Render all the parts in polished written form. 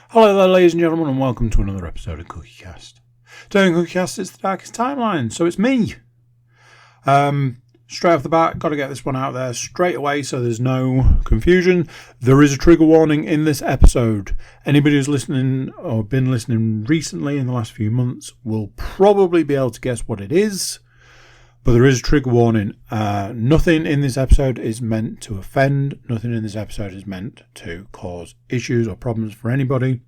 Hello there, ladies and gentlemen, and welcome to another episode of CookieCast. Today on CookieCast, it's the Darkest Timeline, so it's me. Straight off the bat, got to get this one out there straight away so there's no confusion. There is a trigger warning in this episode. Anybody who's listening or been listening recently in the last few months will probably be able to guess what it is. But there is a trigger warning. Nothing in this episode is meant to offend. Nothing in this episode is meant to cause issues or problems for anybody.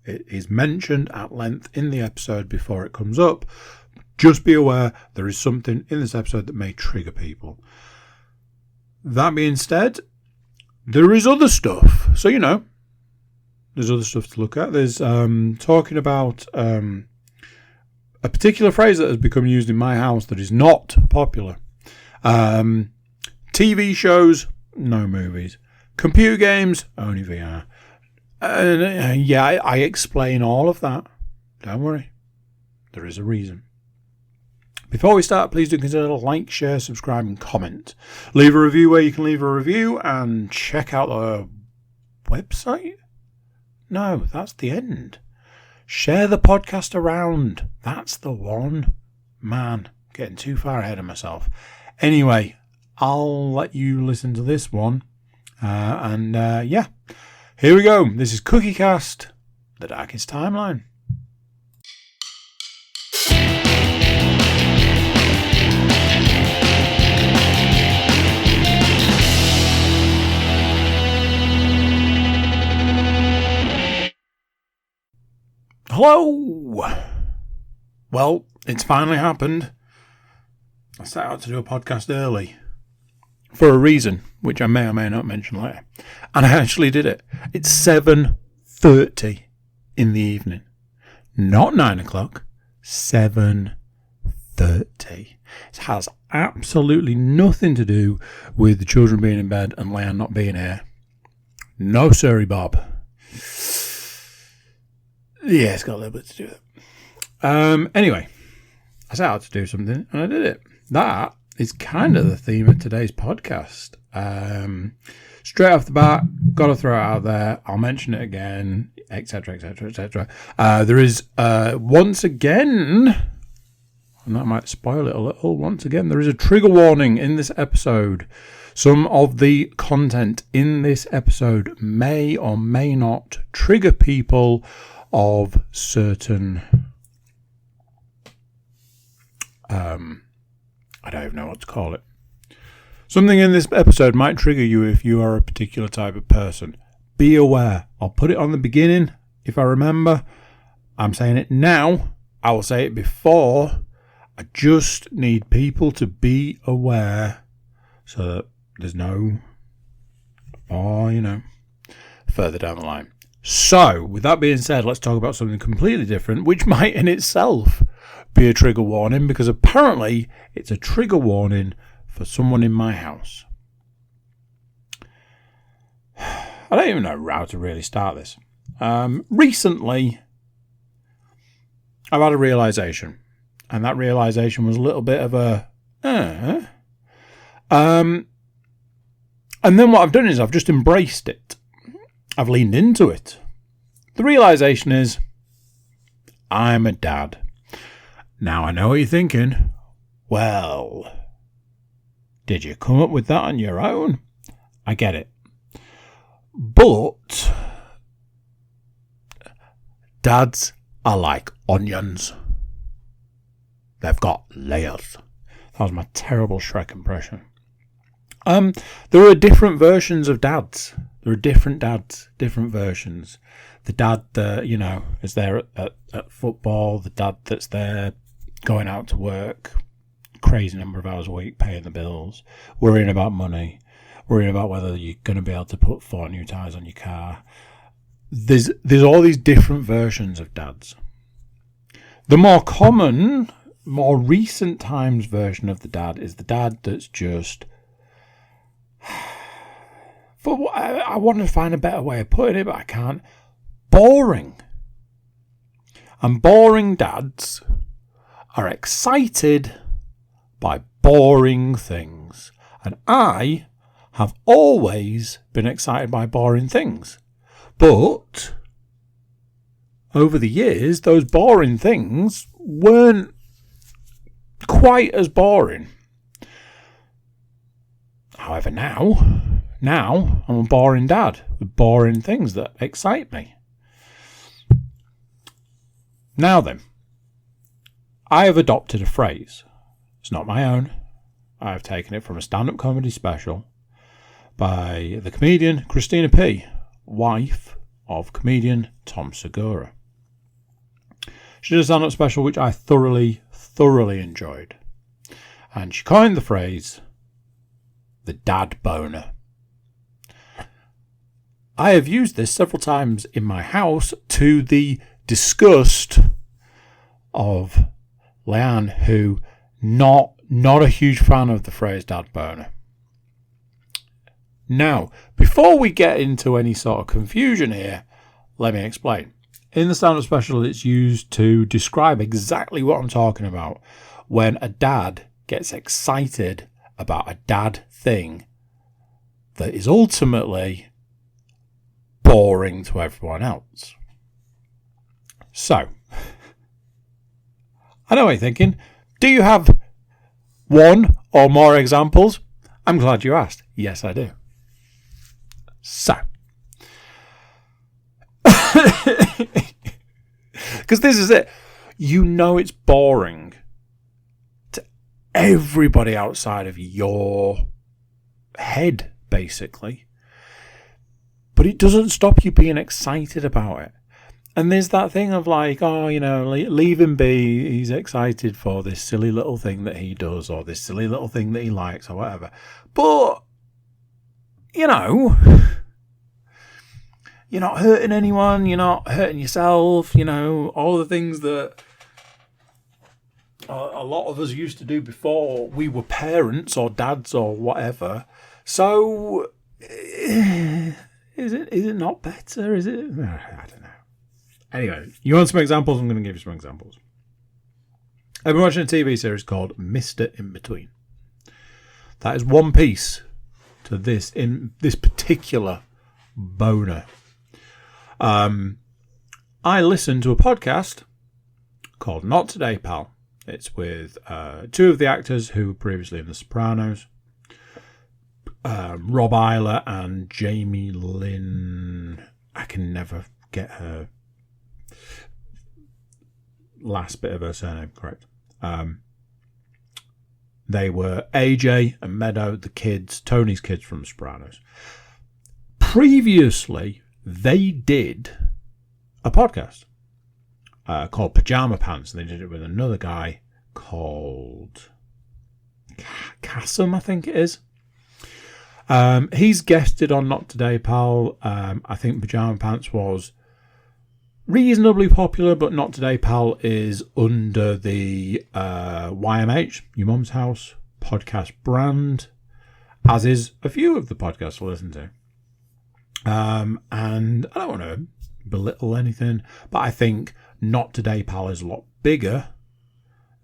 It is mentioned at length in the episode before it comes up. Just be aware there is something in this episode that may trigger people. That being said, there is other stuff. So, there's other stuff to look at. There's talking about a particular phrase that has become used in my house that is not popular. TV shows, no movies. Computer games, only VR. I explain all of that. Don't worry. There is a reason. Before we start, please do consider to like, share, subscribe and comment. Leave a review where you can leave a review and check out the website? No, that's the end. Share the podcast around. That's the one. Man, getting too far ahead of myself. Anyway, I'll let you listen to this one. Here we go. This is CookieCast, the Darkest Timeline. Hello! Well, it's finally happened. I set out to do a podcast early for a reason, which I may or may not mention later. And I actually did it. It's 7:30 in the evening. Not 9 o'clock. 7:30. It has absolutely nothing to do with the children being in bed and Leanne not being here. No, sorry, Bob. Yeah, it's got a little bit to do with it. Anyway, I set out to do something and I did it. That is kind of the theme of today's podcast. Straight off the bat, got to throw it out there. I'll mention it again, etc., etc., etc. There is, once again, and that might spoil it a little, once again, there is a trigger warning in this episode. Some of the content in this episode may or may not trigger people of certain, I don't even know what to call it. Something in this episode might trigger you if you are a particular type of person. Be aware. I'll put it on the beginning if I remember. I'm saying it now. I will say it before. I just need people to be aware so that there's no, further down the line. So, with that being said, let's talk about something completely different, which might in itself be a trigger warning, because apparently it's a trigger warning for someone in my house. I don't even know how to really start this. Recently, I've had a realisation, and that realisation was a little bit of a... And then what I've done is I've just embraced it. I've leaned into it. The realisation is, I'm a dad. Now I know what you're thinking. Well, did you come up with that on your own? I get it. But dads are like onions. They've got layers. That was my terrible Shrek impression. There are different versions of dads. There are different dads, different versions. The dad that, is there at football. The dad that's there going out to work, crazy number of hours a week, paying the bills, worrying about money, worrying about whether you're going to be able to put 4 new tyres on your car. There's all these different versions of dads. The more common, more recent times version of the dad is the dad that's just... I want to find a better way of putting it, but I can't. Boring. And boring dads are excited by boring things. And I have always been excited by boring things. But over the years, those boring things weren't quite as boring. However, now I'm a boring dad with boring things that excite me. Now then, I have adopted a phrase. It's not my own. I've taken it from a stand-up comedy special by the comedian Christina P., wife of comedian Tom Segura. She did a stand-up special which I thoroughly enjoyed. And she coined the phrase, the dad boner. I have used this several times in my house to the disgust of Leanne, who not a huge fan of the phrase dad boner. Now, before we get into any sort of confusion here, let me explain. In the stand-up special, it's used to describe exactly what I'm talking about when a dad gets excited about a dad thing that is ultimately boring to everyone else. So, I know what you're thinking. Do you have one or more examples? I'm glad you asked. Yes, I do. So, because this is it. You know it's boring to everybody outside of your head, basically. But it doesn't stop you being excited about it. And there's that thing of like, oh, you know, leave him be. He's excited for this silly little thing that he does or this silly little thing that he likes or whatever. But, you know, you're not hurting anyone. You're not hurting yourself. You know, all the things that a lot of us used to do before we were parents or dads or whatever. So, is it not better? Is it? I don't know. Anyway, you want some examples? I'm going to give you some examples. I've been watching a TV series called Mr. In Between. That is one piece to this particular boner. I listened to a podcast called Not Today, Pal. It's with two of the actors who were previously in The Sopranos. Rob Eiler and Jamie Lynn. I can never get her last bit of her surname correct. They were AJ and Meadow, the kids, Tony's kids from Sopranos. Previously, they did a podcast called Pajama Pants. They did it with another guy called Kassam, I think it is. He's guested on Not Today, Pal. I think Pajama Pants was reasonably popular, but Not Today, Pal is under the YMH, Your Mum's House podcast brand, as is a few of the podcasts I listen to. And I don't want to belittle anything, but I think Not Today, Pal is a lot bigger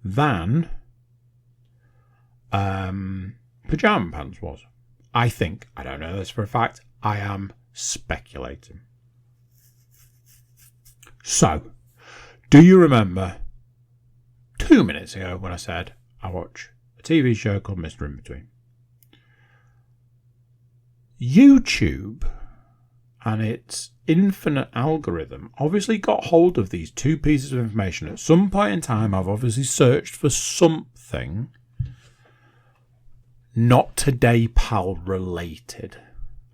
than Pajama Pants was. I think. I don't know this for a fact. I am speculating. So, do you remember 2 minutes ago when I said I watch a TV show called Mr. In Between? YouTube and its infinite algorithm obviously got hold of these two pieces of information. At some point in time, I've obviously searched for something Not Today, Pal related.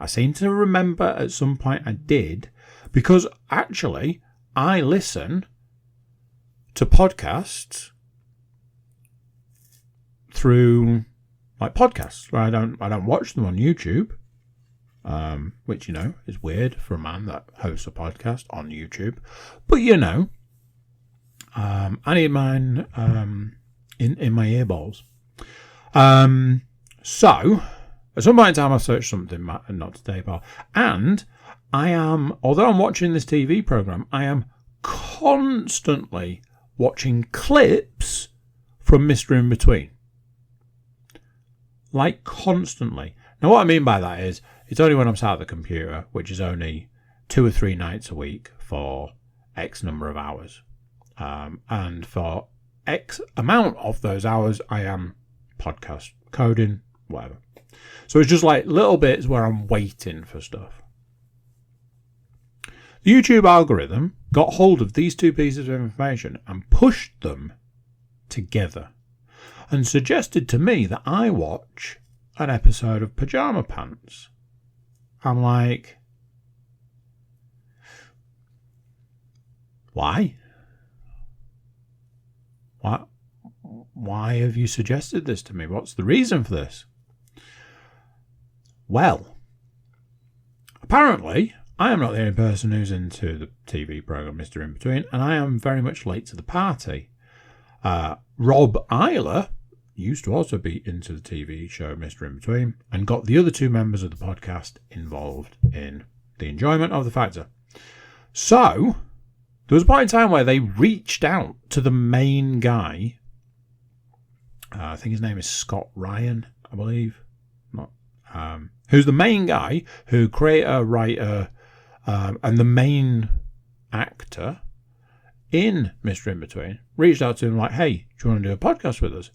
I seem to remember at some point I did, because actually I listen to podcasts through like podcasts where I don't watch them on YouTube, which, you know, is weird for a man that hosts a podcast on YouTube. But, you know, I need mine in my earballs. So, at some point in time, I've searched something Not Today, Pal. And I am, although I'm watching this TV program, I am constantly watching clips from Mr. In Between. Like, constantly. Now, what I mean by that is, it's only when I'm sat at the computer, which is only 2 or 3 nights a week for X number of hours. And for X amount of those hours, I am podcast coding, whatever. So it's just like little bits where I'm waiting for stuff. The YouTube algorithm got hold of these two pieces of information and pushed them together and suggested to me that I watch an episode of Pajama Pants. I'm like, why? What? Why have you suggested this to me? What's the reason for this? Well, apparently, I am not the only person who's into the TV programme Mr. In Between, and I am very much late to the party. Rob Eiler used to also be into the TV show Mr. In Between and got the other two members of the podcast involved in the enjoyment of the Factor. So, there was a point in time where they reached out to the main guy. I think his name is Scott Ryan, I believe. Who's the main guy, who creator, writer, and the main actor in Mr. In Between, reached out to him like, hey, do you want to do a podcast with us?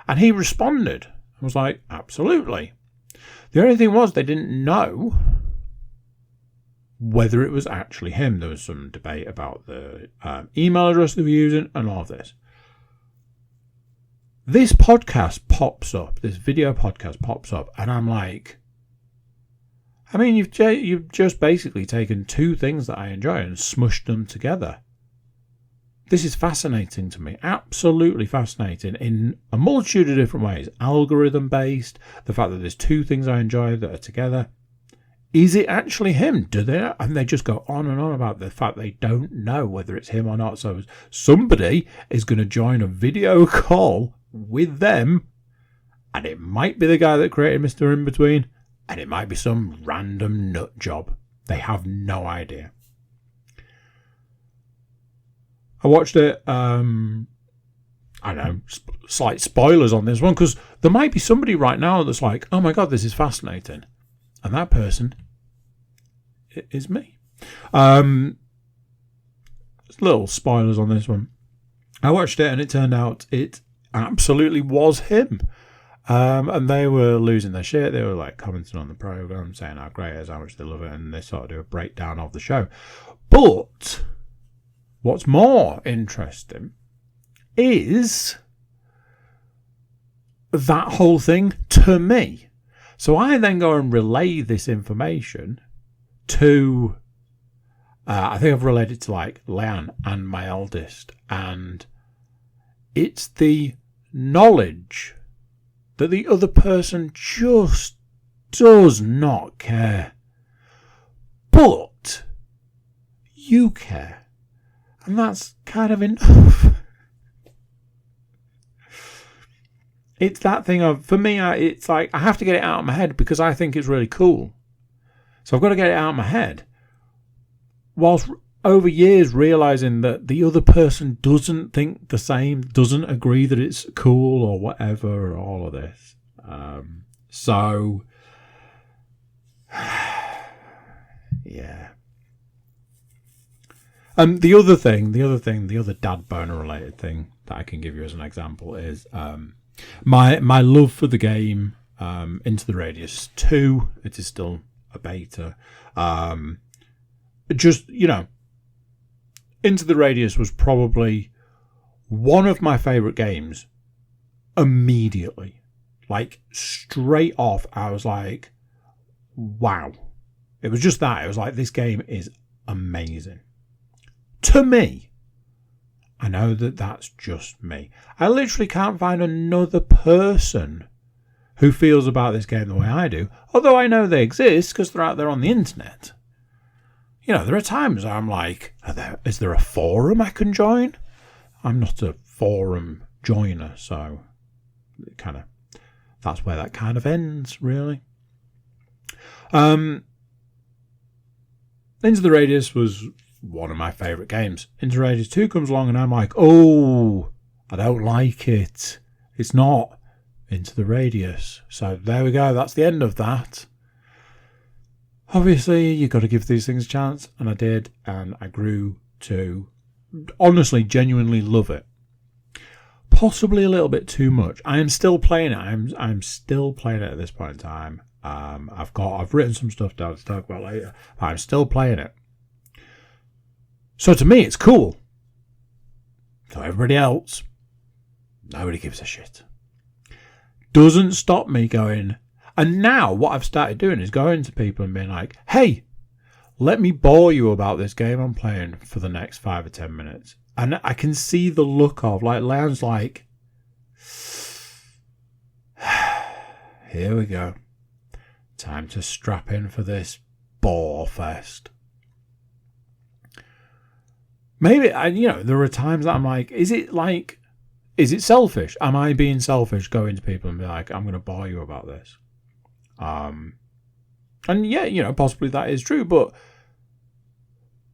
And he responded. I was like, absolutely. The only thing was they didn't know whether it was actually him. There was some debate about the email address they were using and all of this. This podcast pops up, this video podcast pops up, and I'm like, I mean, you've just basically taken two things that I enjoy and smushed them together. This is fascinating to me, absolutely fascinating in a multitude of different ways. Algorithm-based, the fact that there's two things I enjoy that are together. Is it actually him? Do they? And they just go on and on about the fact they don't know whether it's him or not. So somebody is going to join a video call with them, and it might be the guy that created Mr. In Between, and it might be some random nut job. They have no idea. I watched it, I know, slight spoilers on this one, because there might be somebody right now that's like, oh my God, this is fascinating. And that person is me. Little spoilers on this one. I watched it and it turned out it absolutely was him. And they were losing their shit. They were like commenting on the program, saying how great it is, how much they love it, and they sort of do a breakdown of the show. But what's more interesting is that whole thing to me. So I then go and relay this information to, I think I've relayed it to like Leanne and my eldest, and it's the knowledge that the other person just does not care. But you care. And that's kind of enough. It's that thing of, for me, it's like I have to get it out of my head because I think it's really cool. So I've got to get it out of my head. Whilst over years realising that the other person doesn't think the same, doesn't agree that it's cool or whatever, or all of this. Yeah. The other dad boner related thing that I can give you as an example is my love for the game Into the Radius 2. It is still a beta. Just, you know, Into the Radius was probably one of my favourite games immediately. Like, straight off, I was like, wow. It was just that. It was like, this game is amazing. To me, I know that that's just me. I literally can't find another person who feels about this game the way I do. Although I know they exist because they're out there on the internet. You know, there are times I'm like, is there a forum I can join? I'm not a forum joiner, so that's where that kind of ends, really. Into the Radius was one of my favourite games. Into Radius 2 comes along and I'm like, oh, I don't like it. It's not Into the Radius. So there we go. That's the end of that. Obviously, you've got to give these things a chance. And I did. And I grew to honestly, genuinely love it. Possibly a little bit too much. I am still playing it. I'm still playing it at this point in time. I've written some stuff down to talk about later. I'm still playing it. So to me, it's cool. To everybody else, nobody gives a shit. Doesn't stop me going. And now what I've started doing is going to people and being like, hey, let me bore you about this game I'm playing for the next 5 or 10 minutes. And I can see the look of, like, Leon's like, here we go. Time to strap in for this bore fest. Maybe, there are times that I'm like, is it selfish? Am I being selfish going to people and be like, I'm going to bore you about this? And yeah, possibly that is true, but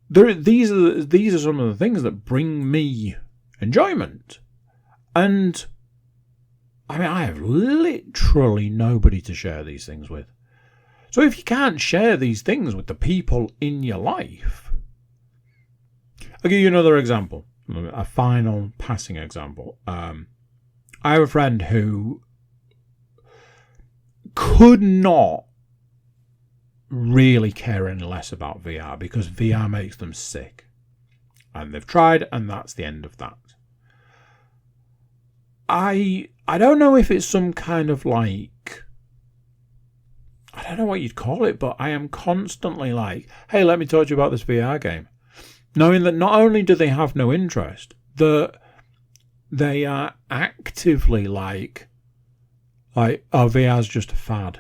these are some of the things that bring me enjoyment. And I mean, I have literally nobody to share these things with. So if you can't share these things with the people in your life, I'll give you another example, a final passing example. I have a friend who could not really care any less about VR because VR makes them sick. And they've tried, and that's the end of that. I don't know if it's some kind of like, I don't know what you'd call it, but I am constantly like, hey, let me talk to you about this VR game. Knowing that not only do they have no interest, that they are actively like, oh, VR's just a fad.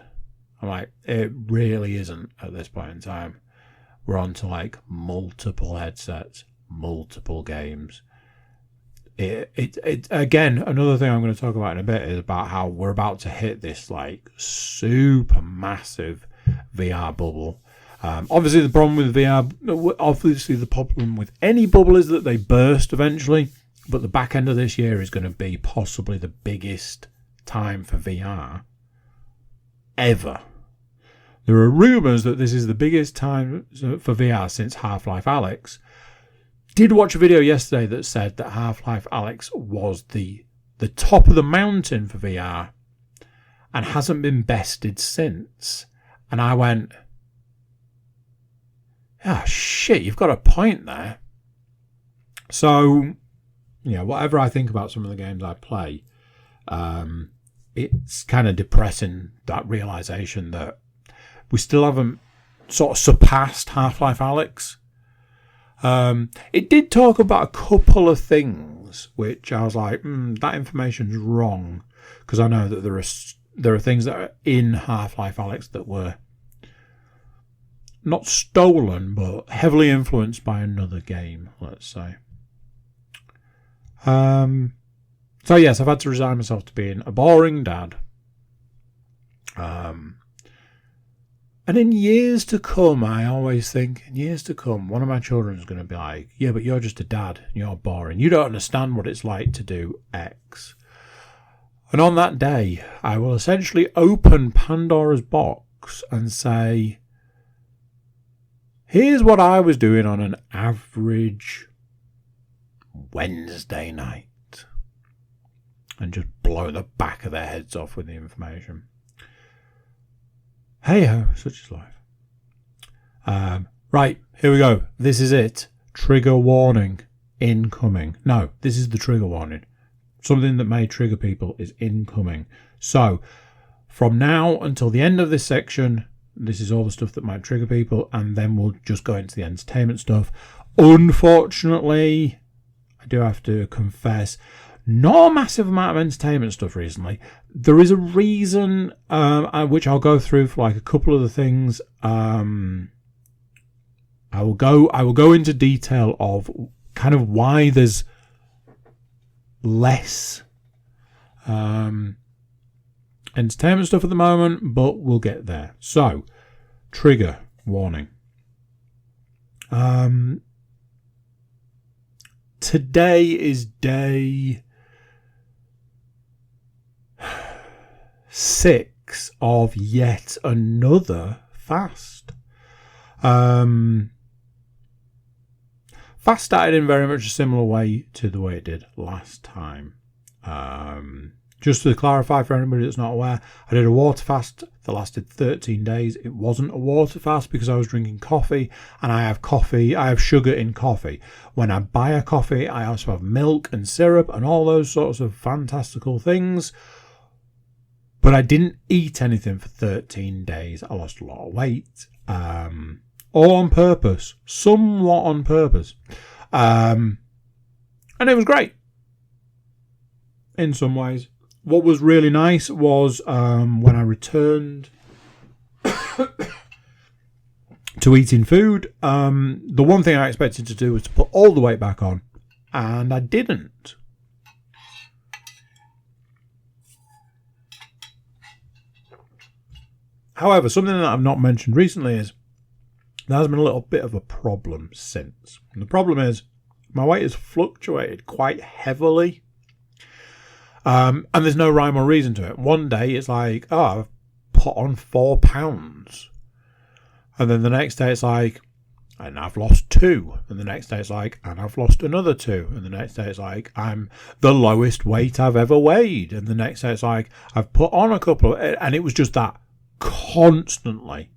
I'm like, it really isn't at this point in time. We're on to like multiple headsets, multiple games. It again, another thing I'm going to talk about in a bit is about how we're about to hit this like super massive VR bubble. Obviously the problem with VR, obviously the problem with any bubble is that they burst eventually, but the back end of this year is going to be possibly the biggest time for VR ever. There are rumours that this is the biggest time for VR since Half-Life Alyx. Did watch a video yesterday that said that Half-Life Alyx was the top of the mountain for VR and hasn't been bested since. And I went, ah, shit, you've got a point there. So, whatever I think about some of the games I play, it's kind of depressing, that realisation that we still haven't sort of surpassed Half-Life Alyx. It did talk about a couple of things which I was like, that information's wrong, because I know that there are things that are in Half-Life Alyx that were not stolen, but heavily influenced by another game, let's say. So yes, I've had to resign myself to being a boring dad. And in years to come, I always think, one of my children is going to be like, yeah, but you're just a dad, and you're boring. You don't understand what it's like to do X. And on that day, I will essentially open Pandora's box and say, here's what I was doing on an average Wednesday night. And just blow the back of their heads off with the information. Hey ho, such is life. Right, here we go. This is it. Trigger warning incoming. No, this is the trigger warning. Something that may trigger people is incoming. So, from now until the end of this section, this is all the stuff that might trigger people, and then we'll just go into the entertainment stuff. Unfortunately, I do have to confess, not a massive amount of entertainment stuff recently. There is a reason, which I'll go through for like a couple of the things. I will go into detail of kind of why there's less entertainment stuff at the moment, but we'll get there. So, trigger warning. Today is day 6 of yet another fast. Fast started in very much a similar way to the way it did last time. Just to clarify for anybody that's not aware, I did a water fast that lasted 13 days. It wasn't a water fast because I was drinking coffee, and I have sugar in coffee. When I buy a coffee, I also have milk and syrup and all those sorts of fantastical things. But I didn't eat anything for 13 days. I lost a lot of weight. All on purpose. Somewhat on purpose. And it was great. In some ways. What was really nice was when I returned to eating food, the one thing I expected to do was to put all the weight back on, and I didn't. However, something that I've not mentioned recently is there has been a little bit of a problem since. And the problem is my weight has fluctuated quite heavily. And there's no rhyme or reason to it. One day it's like, oh, I've put on 4 pounds. And then the next day it's like, and I've lost 2. And the next day it's like, and I've lost another 2. And the next day it's like, I'm the lowest weight I've ever weighed. And the next day it's like, I've put on a couple of, and it was just that constantly.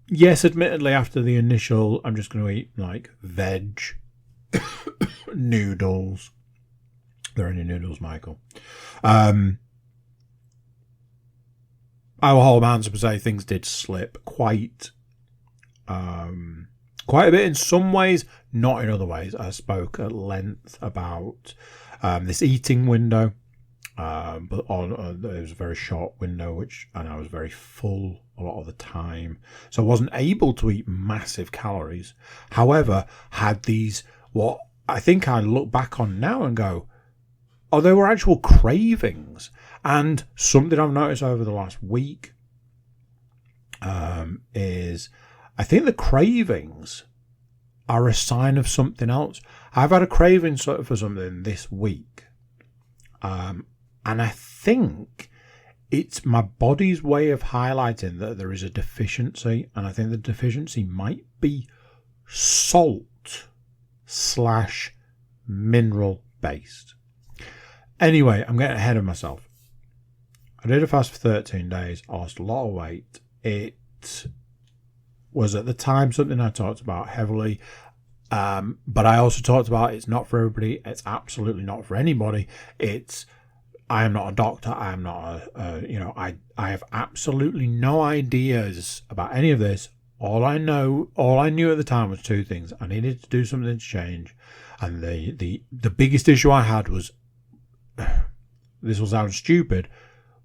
Yes, admittedly, after the initial, I'm just going to eat like veg, noodles. There are any noodles, Michael? I will hold my hands up and say things did slip quite a bit in some ways, not in other ways. I spoke at length about this eating window, but it was a very short window, and I was very full a lot of the time, so I wasn't able to eat massive calories. However, had these what I think I look back on now and go, oh, they were actual cravings. And something I've noticed over the last week is I think the cravings are a sign of something else. I've had a craving for something this week. And I think it's my body's way of highlighting that there is a deficiency. And I think the deficiency might be salt/mineral based. Anyway, I'm getting ahead of myself. I did a fast for 13 days. I lost a lot of weight. It was at the time something I talked about heavily. But I also talked about it's not for everybody. It's absolutely not for anybody. I am not a doctor. I am not I have absolutely no ideas about any of this. All I knew at the time was 2 things. I needed to do something to change. And the biggest issue I had was, this will sound stupid,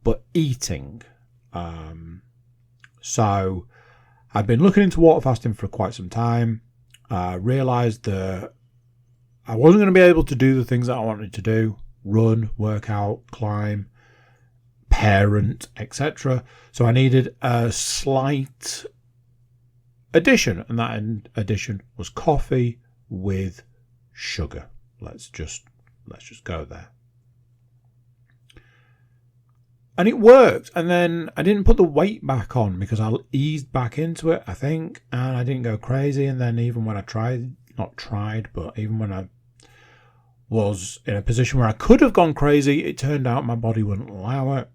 but eating. So I'd been looking into water fasting for quite some time. Realised that I wasn't going to be able to do the things that I wanted to do: run, work out, climb, parent, etc. So I needed a slight addition, and that addition was coffee with sugar. Let's just go there. And it worked. And then I didn't put the weight back on because I eased back into it, I think, and I didn't go crazy. And then even when I even when I was in a position where I could have gone crazy, it turned out my body wouldn't allow it.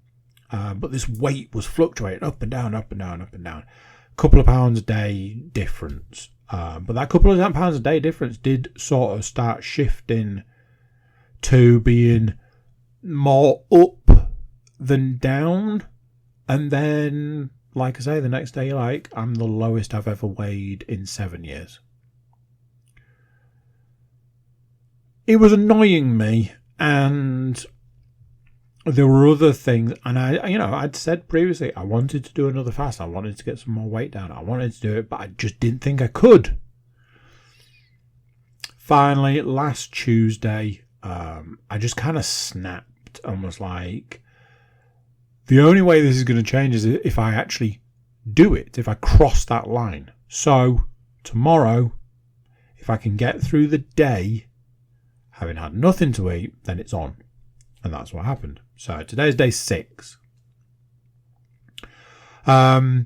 But this weight was fluctuating up and down, up and down, up and down. A couple of pounds a day difference. But that couple of pounds a day difference did sort of start shifting to being more up than down. And then, like I say, the next day, I'm the lowest I've ever weighed in 7 years. It was annoying me, and there were other things, and I'd said previously I wanted to do another fast. I wanted to get some more weight down. I wanted to do it, but I just didn't think I could. Finally, last Tuesday, I just kind of snapped and was like, the only way this is going to change is if I actually do it, if I cross that line. So tomorrow, if I can get through the day having had nothing to eat, then it's on. And that's what happened. So today's day 6. So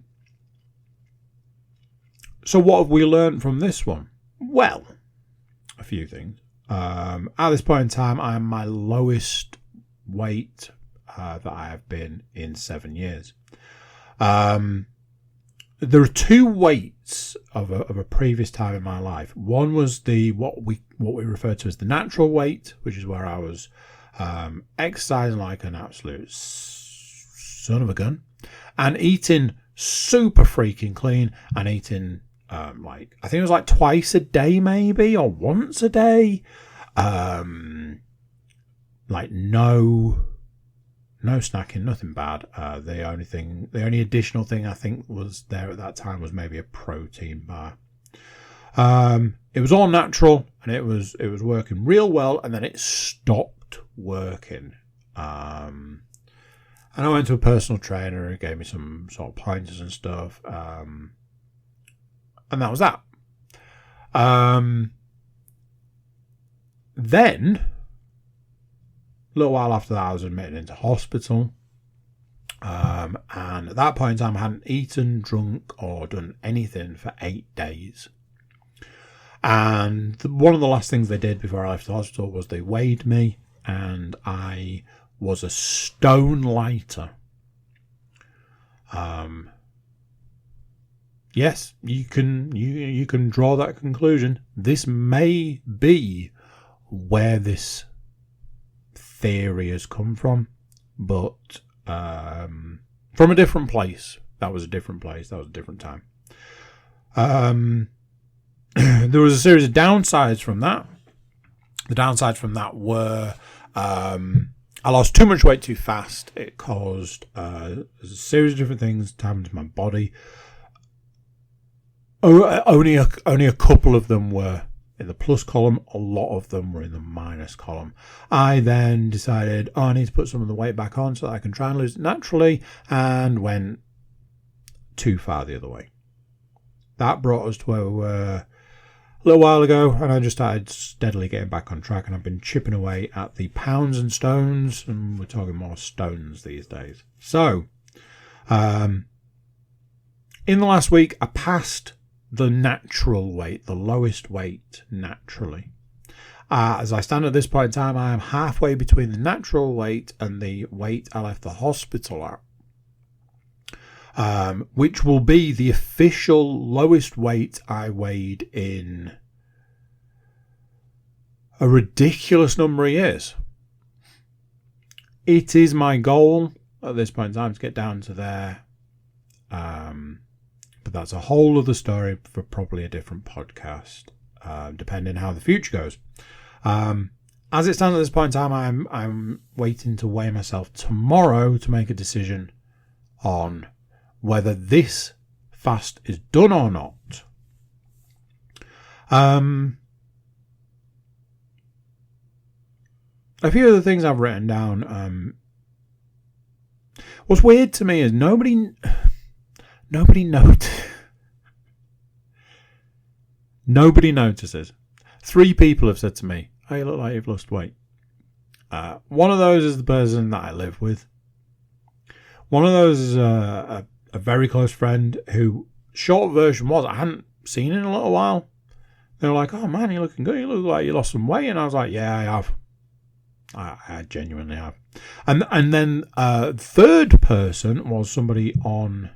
what have we learned from this one? Well, a few things. At this point in time, I am my lowest weight that I have been in 7 years. There are two weights of a previous time in my life. One was what we refer to as the natural weight, which is where I was exercising like an absolute son of a gun, and eating super freaking clean, and eating I think it was like twice a day maybe, or once a day. Like no snacking, nothing bad. The only additional thing I think was there at that time was maybe a protein bar. It was all natural, and it was working real well, and then it stopped working. And I went to a personal trainer who gave me some sort of pointers and stuff. And that was that. Then, a little while after that, I was admitted into hospital. And at that point in time, I hadn't eaten, drunk, or done anything for 8 days. And one of the last things they did before I left the hospital was they weighed me, and I was a stone lighter. Yes, you can draw that conclusion. This may be where this theory has come from, but from a different place. That was a different place. That was a different time. There was a series of downsides from that. The downsides from that were I lost too much weight too fast. It caused a series of different things to happen to my body. Only a couple of them were in the plus column. A lot of them were in the minus column. I then decided, I need to put some of the weight back on so that I can try and lose it naturally, and went too far the other way. That brought us to where we were a little while ago, and I just started steadily getting back on track, and I've been chipping away at the pounds and stones, and we're talking more stones these days. So, in the last week, I passed the natural weight, the lowest weight naturally. As I stand at this point in time, I am halfway between the natural weight and the weight I left the hospital at, which will be the official lowest weight I weighed in a ridiculous number of years. It is my goal at this point in time to get down to there. But that's a whole other story for probably a different podcast, depending how the future goes. As it stands at this point in time, I'm waiting to weigh myself tomorrow to make a decision on whether this fast is done or not. A few of the things I've written down. What's weird to me is nobody notices. 3 people have said to me, "Oh, you look like you've lost weight." One of those is the person that I live with. One of those is a very close friend who, short version was, I hadn't seen in a little while. They were like, "Oh man, you're looking good. You look like you lost some weight." And I was like, "Yeah, I have. I genuinely have." And then third person was somebody on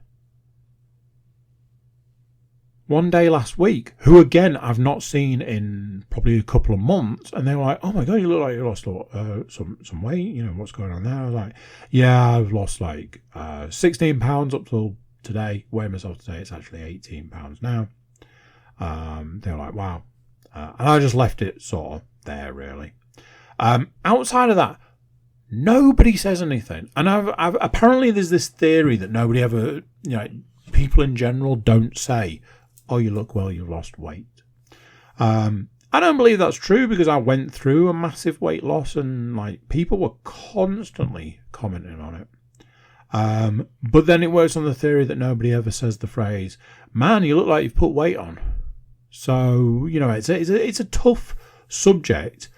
one day last week, who again I've not seen in probably a couple of months, and they were like, "Oh my god, you look like you lost some weight. You know, what's going on there?" I was like, "Yeah, I've lost like 16 pounds up till today. Weighing myself today, it's actually 18 pounds now." They were like, "Wow," and I just left it sort of there really. Outside of that, nobody says anything, and I've apparently there's this theory that nobody ever, people in general don't say, "Oh, you look well, you've lost weight." I don't believe that's true, because I went through a massive weight loss, and people were constantly commenting on it. But then it works on the theory that nobody ever says the phrase, "Man, you look like you've put weight on." So it's a tough subject.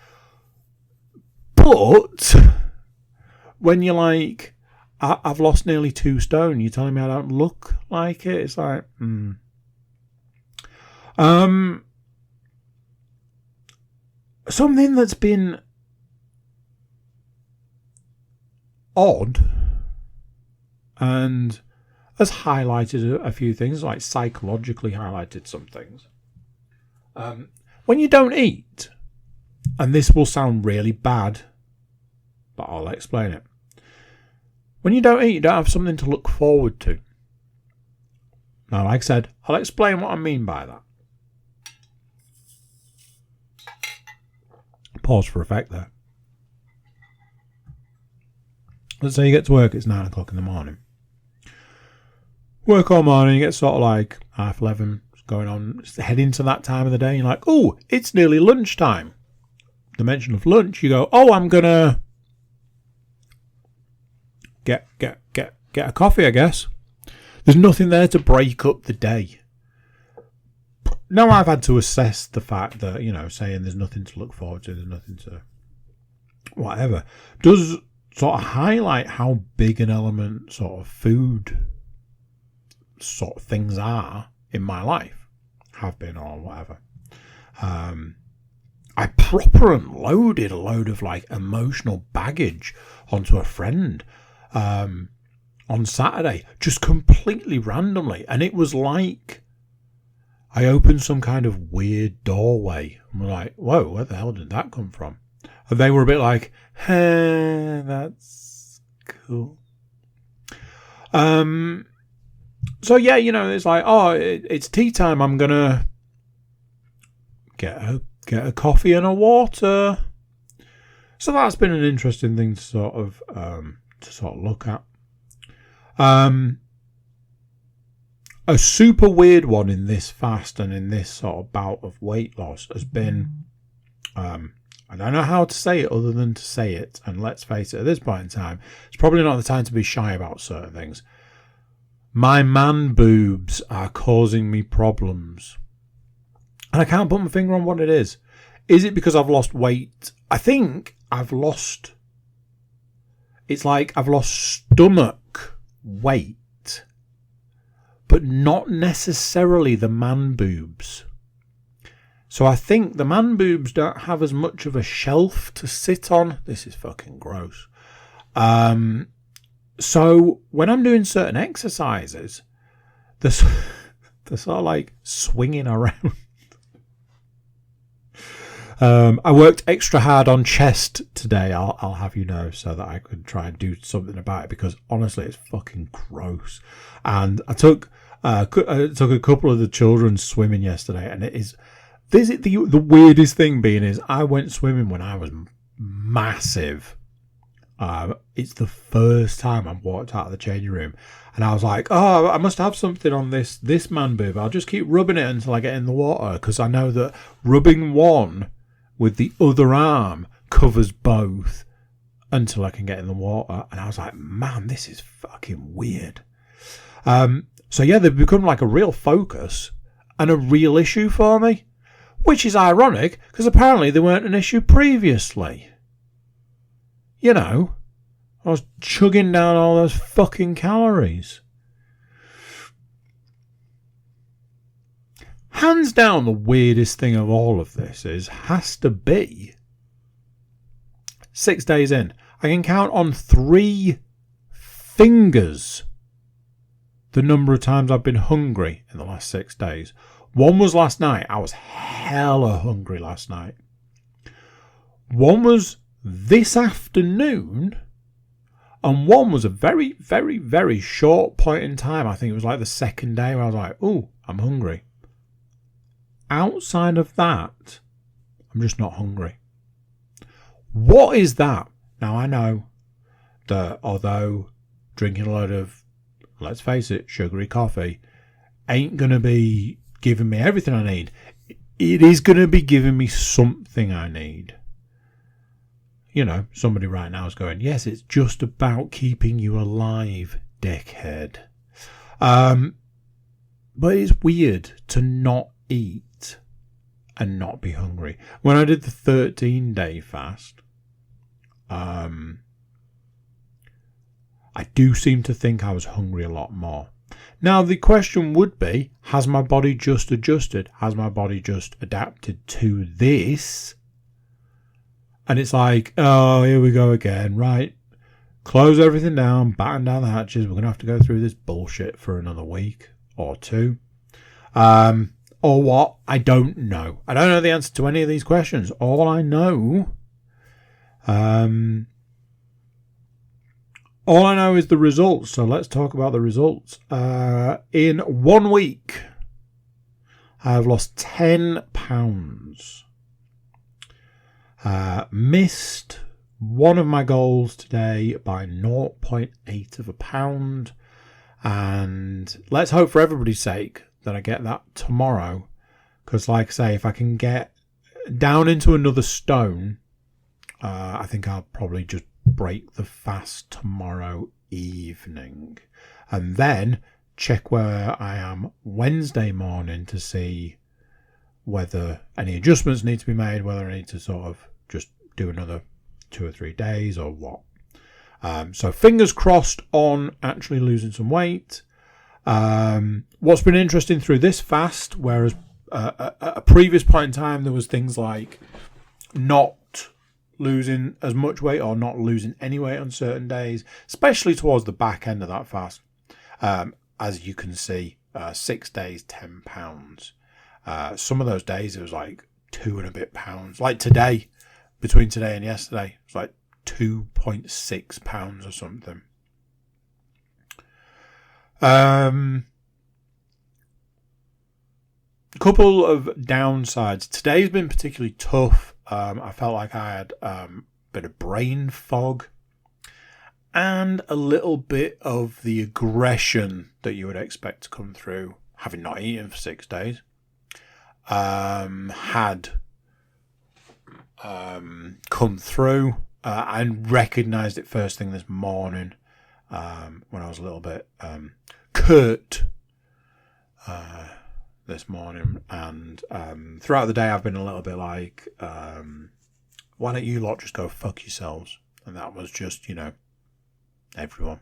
But when you're like, "I've lost nearly 2 stone, you're telling me I don't look like it?" It's like, something that's been odd and has highlighted a few things, like psychologically highlighted some things. When you don't eat, and this will sound really bad, but I'll explain it. When you don't eat, you don't have something to look forward to. Now, like I said, I'll explain what I mean by that. Pause for effect there. Let's say you get to work, it's 9 o'clock in the morning. Work all morning, you get sort of like 11:30, it's going on, it's heading to that time of the day, and you're like, oh, it's nearly lunchtime. The mention of lunch, you go, oh, I'm gonna get a coffee, I guess. There's nothing there to break up the day. Now I've had to assess the fact that, saying there's nothing to look forward to, there's nothing to whatever, does sort of highlight how big an element sort of food sort of things are in my life, have been or whatever. I proper unloaded a load of like emotional baggage onto a friend on Saturday, just completely randomly, and it was like I opened some kind of weird doorway and we're like, whoa, where the hell did that come from? And they were a bit like, hey, that's cool. So yeah, it's like, oh, it's tea time. I'm gonna get a coffee and a water. So that's been an interesting thing to sort of look at. A super weird one in this fast and in this sort of bout of weight loss has been, I don't know how to say it other than to say it. And let's face it, at this point in time, it's probably not the time to be shy about certain things. My man boobs are causing me problems. And I can't put my finger on what it is. Is it because I've lost weight? I think it's like I've lost stomach weight, but not necessarily the man boobs. So I think the man boobs don't have as much of a shelf to sit on. This is fucking gross. So when I'm doing certain exercises, they're sort of like swinging around. I worked extra hard on chest today, I'll have you know, so that I could try and do something about it, because honestly it's fucking gross. And I took a couple of the children swimming yesterday, and the weirdest thing being is I went swimming when I was massive. It's the first time I've walked out of the changing room, and I was like, oh, I must have something on this man boob. I'll just keep rubbing it until I get in the water, because I know that rubbing one with the other arm covers both until I can get in the water. And I was like, man, this is fucking weird. So yeah, they've become like a real focus and a real issue for me, which is ironic because apparently they weren't an issue previously. I was chugging down all those fucking calories. Hands down, the weirdest thing of all of this has to be 6 days in. I can count on 3 fingers the number of times I've been hungry in the last 6 days. One was last night. I was hella hungry last night. One was this afternoon, and one was a very, very, very short point in time. I think it was like the second day where I was like, oh, I'm hungry. Outside of that, I'm just not hungry. What is that? Now, I know that although drinking a load of, let's face it, sugary coffee ain't going to be giving me everything I need, it is going to be giving me something I need. Somebody right now is going, yes, it's just about keeping you alive, dickhead. But it's weird to not eat and not be hungry. When I did the 13-day fast, I do seem to think I was hungry a lot more. Now, the question would be, has my body just adjusted? Has my body just adapted to this? And it's like, oh, here we go again, right? Close everything down, batten down the hatches. We're going to have to go through this bullshit for another week or two. Or what? I don't know. I don't know the answer to any of these questions. All I know is the results. So let's talk about the results. In 1 week, I have lost 10 pounds. Missed one of my goals today by 0.8 of a pound. And let's hope for everybody's sake that I get that tomorrow. Because like I say, if I can get down into another stone, I think I'll probably just break the fast tomorrow evening. And then check where I am Wednesday morning to see whether any adjustments need to be made, whether I need to sort of just do another 2 or 3 days or what. So fingers crossed on actually losing some weight. What's been interesting through this fast, whereas at a previous point in time there was things like not losing as much weight or not losing any weight on certain days, especially towards the back end of that fast. As you can see, 6 days, 10 pounds. Some of those days it was like 2 and a bit pounds. Like today, between today and yesterday, it's like 2.6 pounds or something. A couple of downsides. Today's been particularly tough. I felt like I had a bit of brain fog and a little bit of the aggression that you would expect to come through having not eaten for 6 days. Had come through. I recognised it first thing this morning when I was a little bit curt this morning, and throughout the day I've been a little bit like, why don't you lot just go fuck yourselves? And that was just, everyone.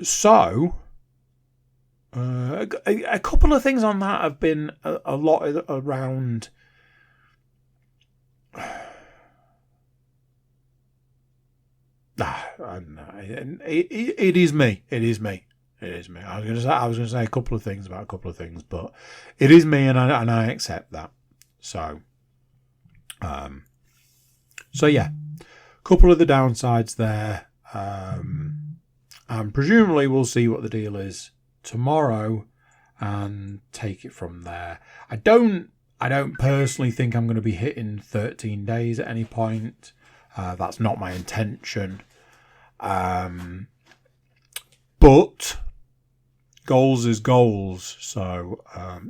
So a couple of things on that have been a lot around it is me. I was going to say a couple of things about a couple of things, but it is me, and I accept that. So yeah, a couple of the downsides there, and presumably we'll see what the deal is tomorrow and take it from there. I don't personally think I'm going to be hitting 13 days at any point. That's not my intention. But goals is goals. So,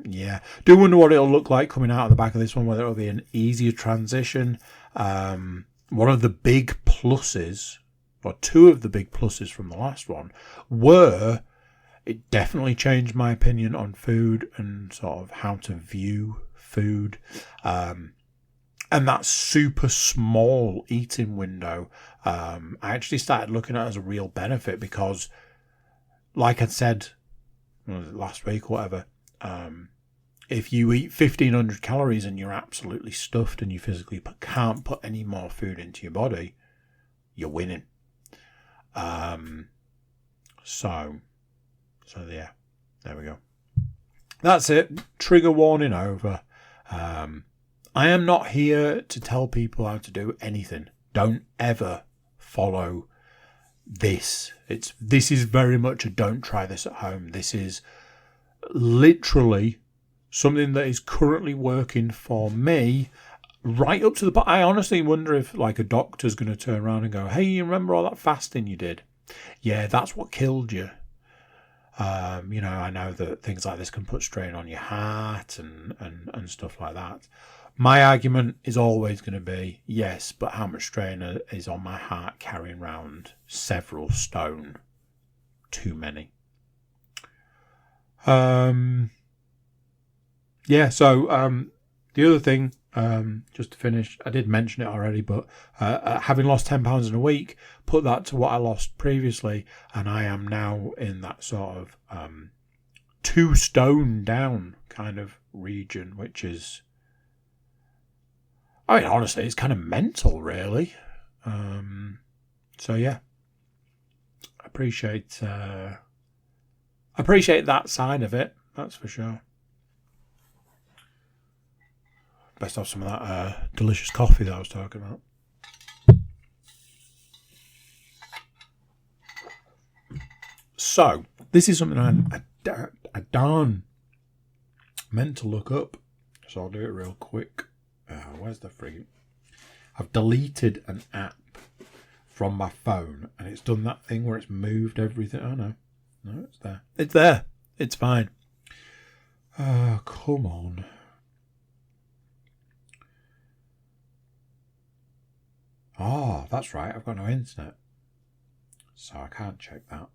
yeah. Do wonder what it'll look like coming out of the back of this one, whether it'll be an easier transition. One of the big pluses, or two of the big pluses from the last one, were it definitely changed my opinion on food and sort of how to view food. And that super small eating window, I actually started looking at as a real benefit because, like I said last week or whatever, if you eat 1,500 calories and you're absolutely stuffed and you physically can't put any more food into your body, you're winning. So yeah, there we go. That's it. Trigger warning over. I am not here to tell people how to do anything. Don't ever follow this. This is very much a don't try this at home. This is literally something that is currently working for me right up to the point. I honestly wonder if like a doctor's going to turn around and go, hey, you remember all that fasting you did? Yeah, that's what killed you. I know that things like this can put strain on your heart and stuff like that. My argument is always going to be, yes, but how much strain is on my heart carrying around several stone? Too many. Yeah, so the other thing, just to finish, I did mention it already, but having lost 10 pounds in a week, put that to what I lost previously, and I am now in that sort of 2 stone down kind of region, which is I mean, honestly, it's kind of mental, really. So yeah, appreciate that side of it. That's for sure. Best have some of that delicious coffee that I was talking about. So this is something I darn meant to look up. So I'll do it real quick. Where's the freaking? I've deleted an app from my phone, and it's done that thing where it's moved everything. Oh no, it's there. It's there. It's fine. Come on. Oh, that's right. I've got no internet, so I can't check that.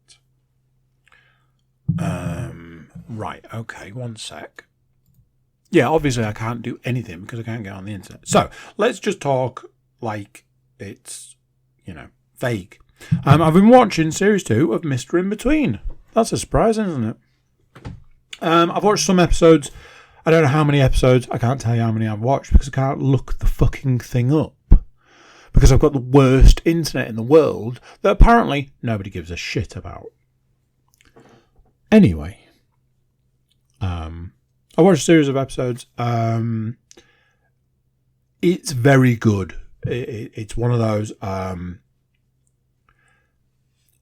Right. Okay. One sec. Yeah, obviously I can't do anything because I can't get on the internet. So let's just talk like it's, vague. I've been watching series 2 of Mr. In Between. That's a surprise, isn't it? I've watched some episodes. I don't know how many episodes. I can't tell you how many I've watched because I can't look the fucking thing up. Because I've got the worst internet in the world that apparently nobody gives a shit about. Anyway. I watched a series of episodes. It's very good. It's one of those.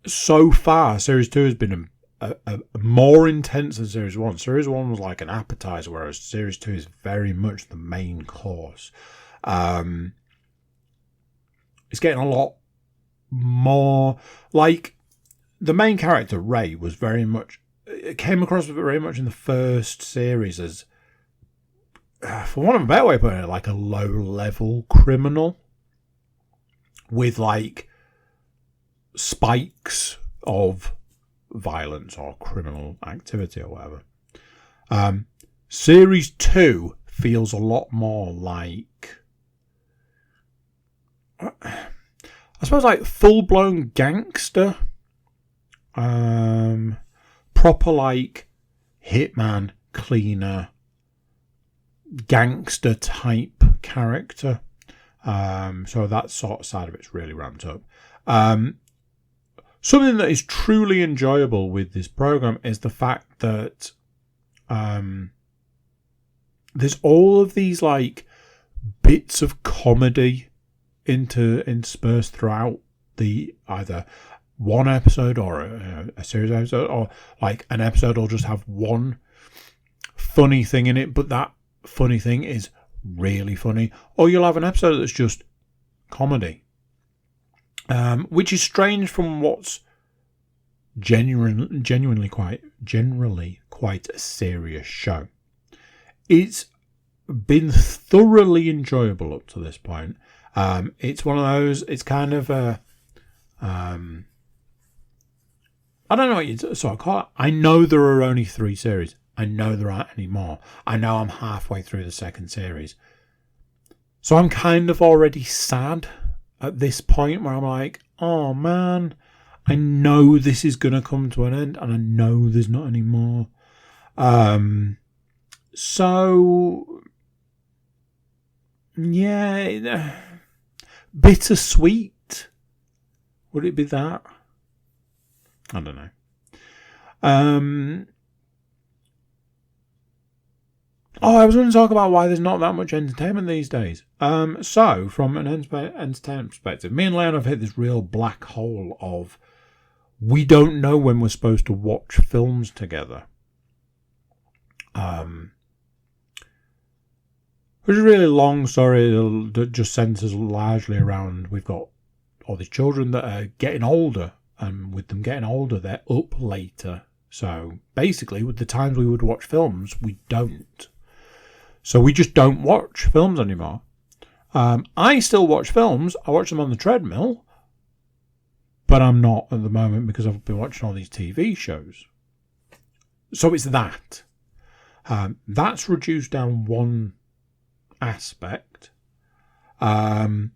So far, series 2 has been a more intense than series 1. Series 1 was like an appetizer, whereas series 2 is very much the main course. It's getting a lot more like the main character Ray was very much. It came across very much in the first series as, for want of a better way of putting it, like a low-level criminal with like spikes of violence or criminal activity or whatever. Series 2 feels a lot more like, I suppose, like full-blown gangster. Proper like hitman, cleaner, gangster type character. So that sort of side of it's really ramped up. Something that is truly enjoyable with this program is the fact that there's all of these like bits of comedy interspersed throughout the either one episode or a series of episodes, or like an episode will just have one funny thing in it, but that funny thing is really funny, or you'll have an episode that's just comedy, which is strange from what's generally quite a serious show. It's been thoroughly enjoyable up to this point. It's one of those, it's kind of a I don't know what you so I call it. I know there are only 3 series. I know there aren't any more. I know I'm halfway through the second series. So I'm kind of already sad at this point where I'm like, oh man, I know this is going to come to an end and I know there's not any more. So, yeah, bittersweet. Would it be that? I don't know. I was going to talk about why there's not that much entertainment these days. So, from an entertainment perspective, me and Leon have hit this real black hole of we don't know when we're supposed to watch films together. Which is a really long story that just centres largely around we've got all these children that are getting older. And with them getting older, they're up later. So basically, with the times we would watch films, we don't. So we just don't watch films anymore. I still watch films. I watch them on the treadmill. But I'm not at the moment because I've been watching all these TV shows. So it's that. That's reduced down one aspect. And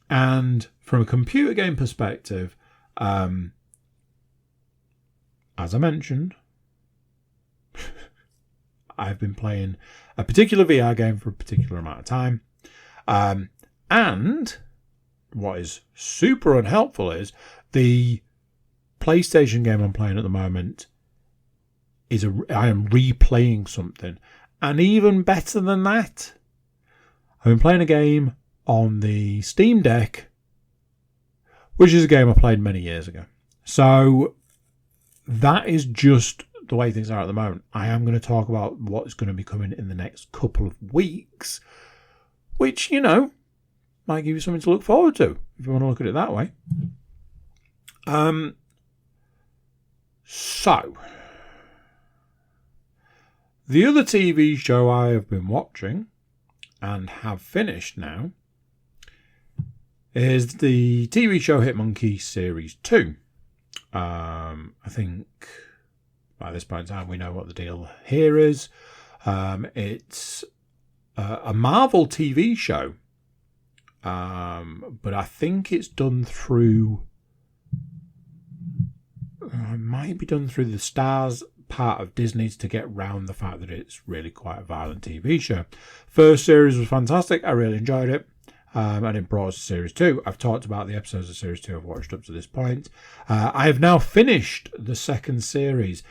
from a computer game perspective, as I mentioned, I've been playing a particular VR game for a particular amount of time. And what is super unhelpful is the PlayStation game I'm playing at the moment I am replaying something. And even better than that, I've been playing a game on the Steam Deck, which is a game I played many years ago. So that is just the way things are at the moment. I am going to talk about what's going to be coming in the next couple of weeks, which, might give you something to look forward to, if you want to look at it that way. So, the other TV show I have been watching and have finished now is the TV show Hitmonkey Series 2. I think by this point in time we know what the deal here is. It's a Marvel TV show, but I think it's done through... it might be done through the Stars part of Disney's to get round the fact that it's really quite a violent TV show. First series was fantastic. I really enjoyed it. And it brought us to Series 2. I've talked about the episodes of Series 2 I've watched up to this point. I have now finished the second series.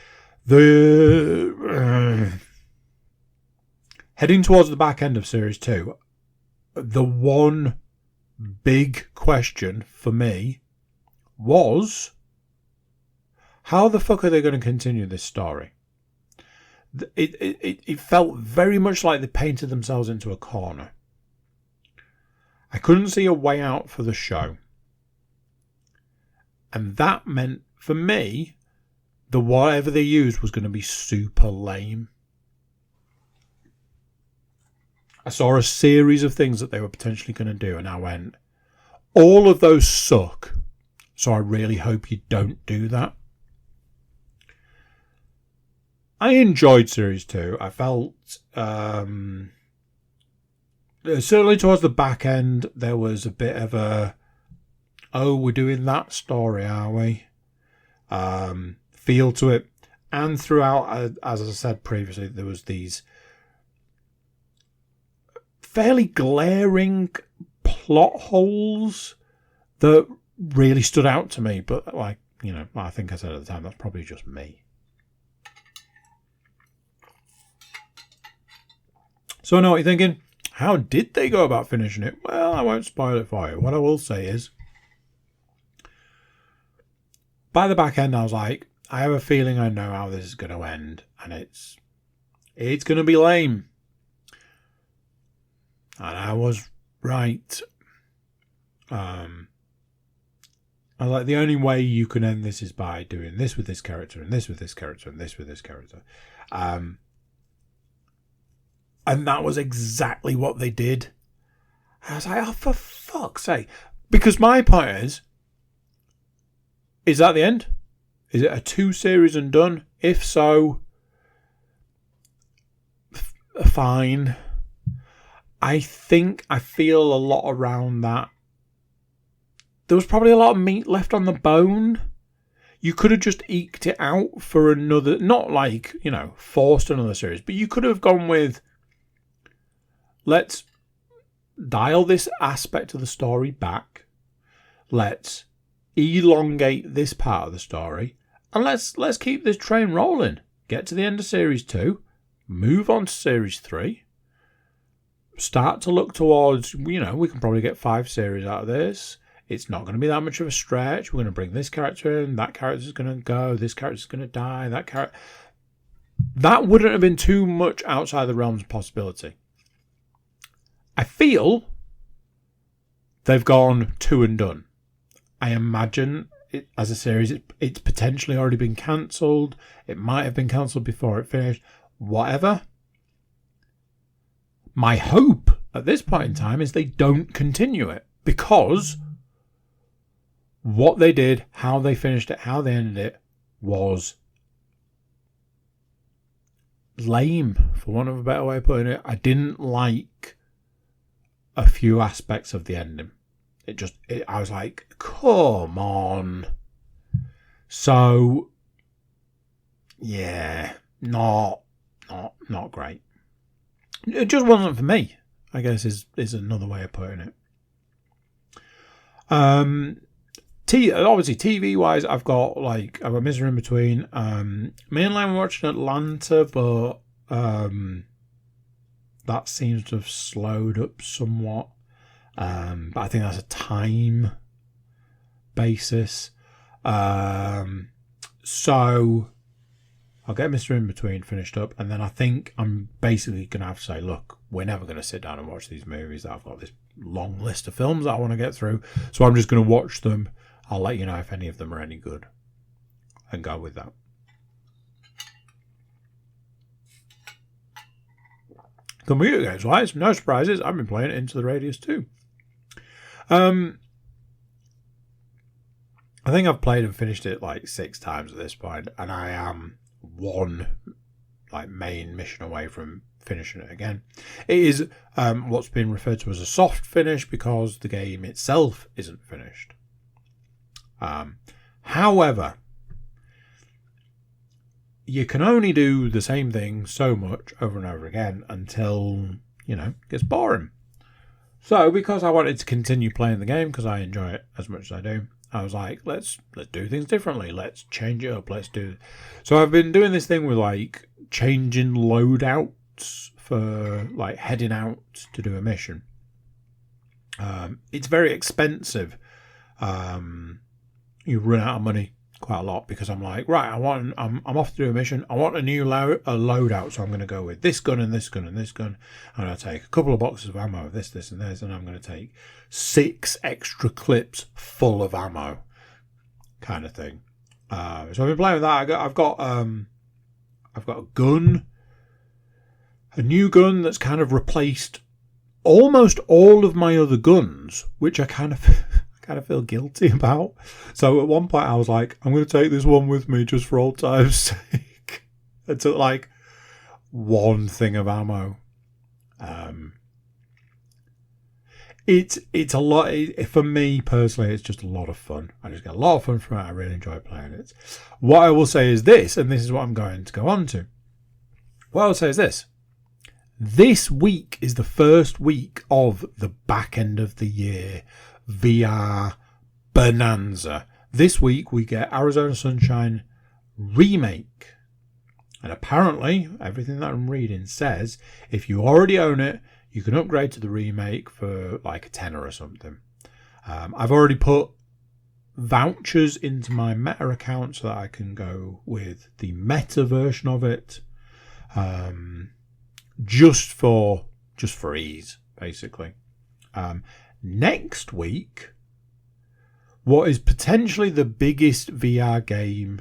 Heading towards the back end of Series 2, the one big question for me was, how the fuck are they going to continue this story? It felt very much like they painted themselves into a corner. I couldn't see a way out for the show. And that meant, for me, that whatever they used was going to be super lame. I saw a series of things that they were potentially going to do, and I went, all of those suck. So I really hope you don't do that. I enjoyed Series 2. I felt... certainly towards the back end, there was a bit of a, oh, we're doing that story, are we? Feel to it. And throughout, as I said previously, there was these fairly glaring plot holes that really stood out to me. But, I think I said at the time, that's probably just me. So I know what you're thinking. How did they go about finishing it? Well, I won't spoil it for you. What I will say is, by the back end, I was like, I have a feeling I know how this is going to end, and it's going to be lame. And I was right. I was like, the only way you can end this is by doing this with this character, and this with this character, and this with this character. And that was exactly what they did. I was like, oh, for fuck's sake. Because my point is that the end? Is it a 2 series and done? If so, fine. I feel a lot around that. There was probably a lot of meat left on the bone. You could have just eked it out for another, not like, forced another series, but you could have gone with, let's dial this aspect of the story back. Let's elongate this part of the story. And let's keep this train rolling. Get to the end of Series 2. Move on to Series 3. Start to look towards, we can probably get 5 series out of this. It's not going to be that much of a stretch. We're going to bring this character in. That character's going to go. This character's going to die. That wouldn't have been too much outside the realms of possibility. I feel they've gone 2 and done. I imagine it, as a series, it's potentially already been cancelled. It might have been cancelled before it finished. Whatever. My hope at this point in time is they don't continue it, because what they did, how they finished it, how they ended it was lame, for want of a better way of putting it. I didn't like a few aspects of the ending. I was like, come on. So, yeah, not great. It just wasn't for me, I guess is another way of putting it. Obviously TV wise, I've got Mr. In Between. Me and Len were watching Atlanta, but that seems to have slowed up somewhat. But I think that's a time basis. So I'll get Mr. In Between finished up, and then I think I'm basically going to have to say, look, we're never going to sit down and watch these movies. I've got this long list of films that I want to get through, so I'm just going to watch them. I'll let you know if any of them are any good, and go with that. Computer games wise, no surprises. I've been playing Into the Radius too. I think I've played and finished it 6 times at this point, and I am one main mission away from finishing it again. It is what's been referred to as a soft finish because the game itself isn't finished. However, you can only do the same thing so much over and over again until, it gets boring. So because I wanted to continue playing the game because I enjoy it as much as I do, I was like, let's do things differently. Let's change it up. So I've been doing this thing with changing loadouts for heading out to do a mission. It's very expensive. You run out of money quite a lot because I'm like, right, I'm off to do a mission. I want a new loadout, so I'm going to go with this gun and this gun and this gun. I'm going to take a couple of boxes of ammo, this and this, and I'm going to take 6 extra clips full of ammo, kind of thing. So I've been playing with that. I've got a gun, a new gun that's kind of replaced almost all of my other guns, which I kind of feel guilty about. So at one point I was like, I'm going to take this one with me just for old time's sake. I took one thing of ammo. It's a lot. For me personally, it's just a lot of fun. I just get a lot of fun from it. I really enjoy playing it. What I will say is this, and this is what I'm going to go on to. What I will say is this. This week is the first week of the back end of the year VR bonanza. This week we get Arizona Sunshine Remake. And apparently, everything that I'm reading says if you already own it, you can upgrade to the remake for a tenner or something. I've already put vouchers into my Meta account so that I can go with the Meta version of it. Just for ease, basically. Next week, what is potentially the biggest VR game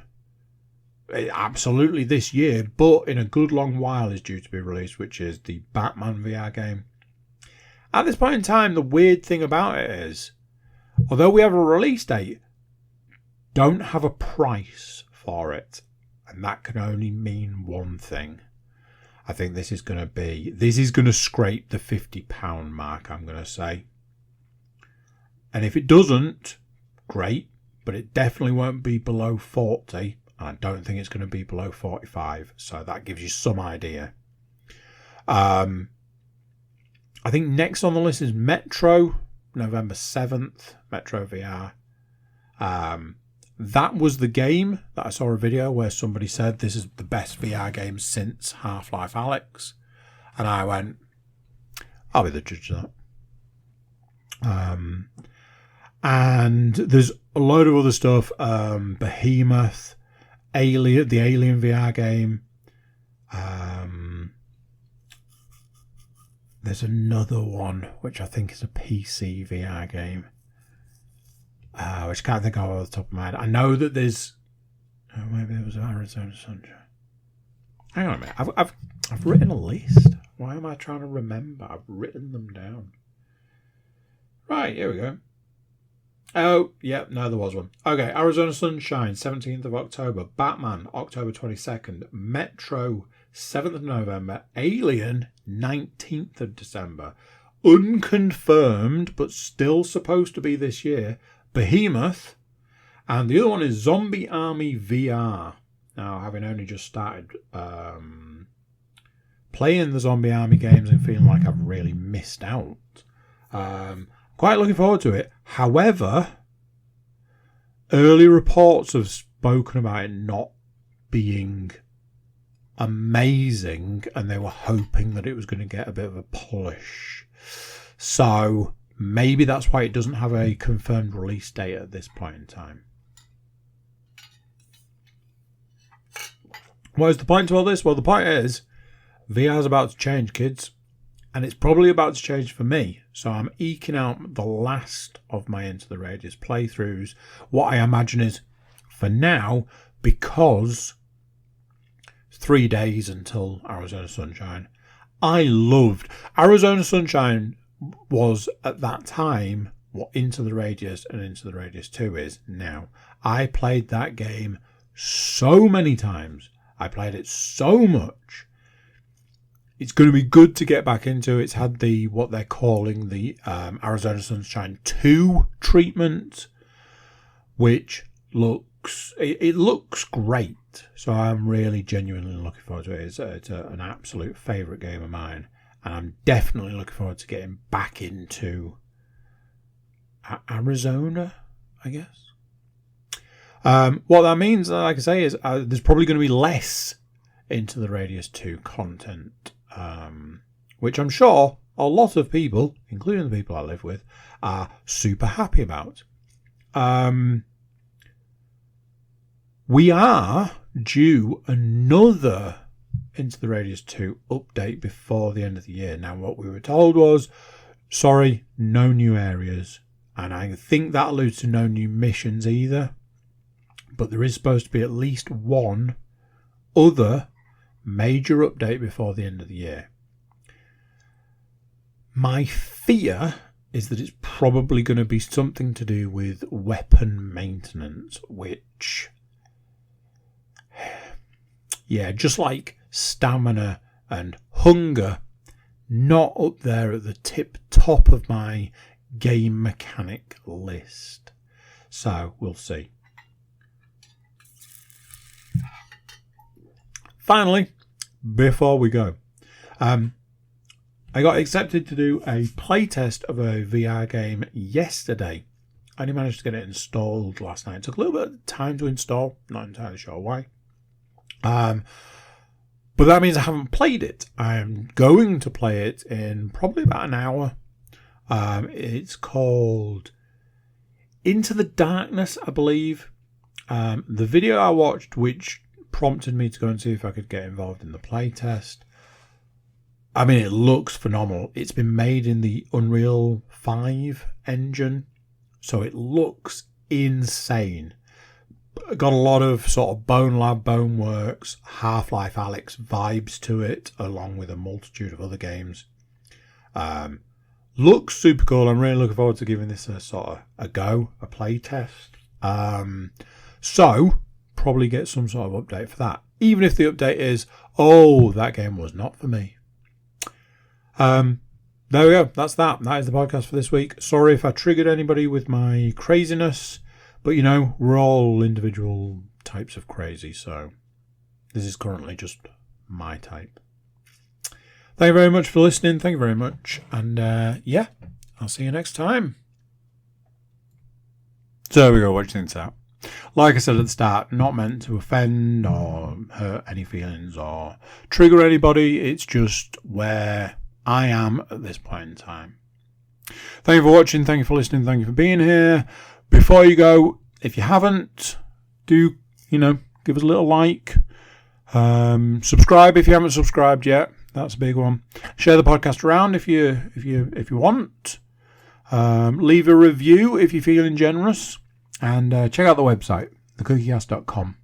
absolutely this year, but in a good long while is due to be released, which is the Batman VR game. At this point in time, the weird thing about it is, although we have a release date, don't have a price for it. And that can only mean one thing. I think this is going to scrape the £50 mark, I'm going to say. And if it doesn't, great, but it definitely won't be below 40. And I don't think it's going to be below 45. So that gives you some idea. I think next on the list is Metro, November 7th, Metro VR. That was the game that I saw a video where somebody said this is the best VR game since Half-Life Alyx. And I went, I'll be the judge of that. And there's a load of other stuff. Behemoth, the Alien VR game. There's another one, which I think is a PC VR game. Which I can't think of off the top of my head. I know that there's... Oh, maybe there was Arizona Sunshine. Hang on a minute. I've written a list. Why am I trying to remember? I've written them down. Right, here we go. Oh, yeah, no, there was one. Okay, Arizona Sunshine, 17th of October. Batman, October 22nd. Metro, 7th of November. Alien, 19th of December. Unconfirmed, but still supposed to be this year. Behemoth. And the other one is Zombie Army VR. Now, having only just started playing the Zombie Army games and feeling like I've really missed out. quite looking forward to it. However, early reports have spoken about it not being amazing, and they were hoping that it was going to get a bit of a polish. So maybe that's why it doesn't have a confirmed release date at this point in time. What is the point to all this? Well, the point is VR is about to change, kids. And it's probably about to change for me. So I'm eking out the last of my Into the Radius playthroughs. What I imagine is, for now, because it's 3 days until Arizona Sunshine. I loved Arizona Sunshine. Was at that time what Into the Radius and Into the Radius 2 is now. I played that game so many times. I played it so much. It's going to be good to get back into. It's had the what they're calling the Arizona Sunshine 2 treatment, which looks great. So I'm really genuinely looking forward to it. It's an absolute favourite game of mine, and I'm definitely looking forward to getting back into Arizona, I guess. What that means, like I say, is there's probably going to be less Into the Radius 2 content. Which I'm sure a lot of people, including the people I live with, are super happy about. We are due another Into the Radius 2 update before the end of the year. Now, what we were told was, sorry, no new areas. And I think that alludes to no new missions either. But there is supposed to be at least one other major update before the end of the year. My fear is that it's probably going to be something to do with weapon maintenance, which, yeah, just like stamina and hunger, not up there at the top of my game mechanic list. So we'll see. Finally, before we go, I got accepted to do a playtest of a VR game yesterday. I only managed to get it installed last night. It took a little bit of time to install, not entirely sure why. But that means I haven't played it. I am going to play it in probably about an hour. It's called Into the Darkness, I believe. The video I watched, which prompted me to go and see if I could get involved in the playtest. I mean, it looks phenomenal. It's been made in the Unreal 5 engine, so it looks insane. Got a lot of sort of Bone Lab, Boneworks, Half-Life Alyx vibes to it, along with a multitude of other games. Looks super cool. I'm really looking forward to giving this a sort of a go, a playtest. So probably get some sort of update for that, even if the update is, oh, that game was not for me. There we go. That's that is the podcast for this week. Sorry if I triggered anybody with my craziness, but you know, we're all individual types of crazy, so this is currently just my type. Thank you very much for listening. Thank you very much, and yeah, I'll see you next time. So there we go. What do you think of that? Like I said at the start, not meant to offend or hurt any feelings or trigger anybody. It's just where I am at this point in time. Thank you for watching. Thank you for listening. Thank you for being here. Before you go, if you haven't, do, give us a little like. Subscribe if you haven't subscribed yet. That's a big one. Share the podcast around if you want. Leave a review if you're feeling generous. And check out the website, thecookiecast.com.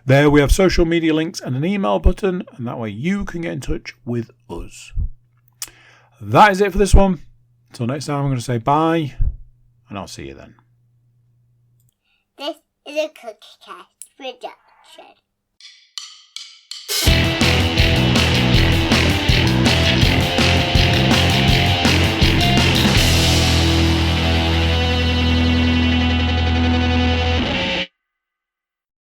There we have social media links and an email button, and that way you can get in touch with us. That is it for this one. Until next time, I'm going to say bye, and I'll see you then. This is a Cookie Cast production.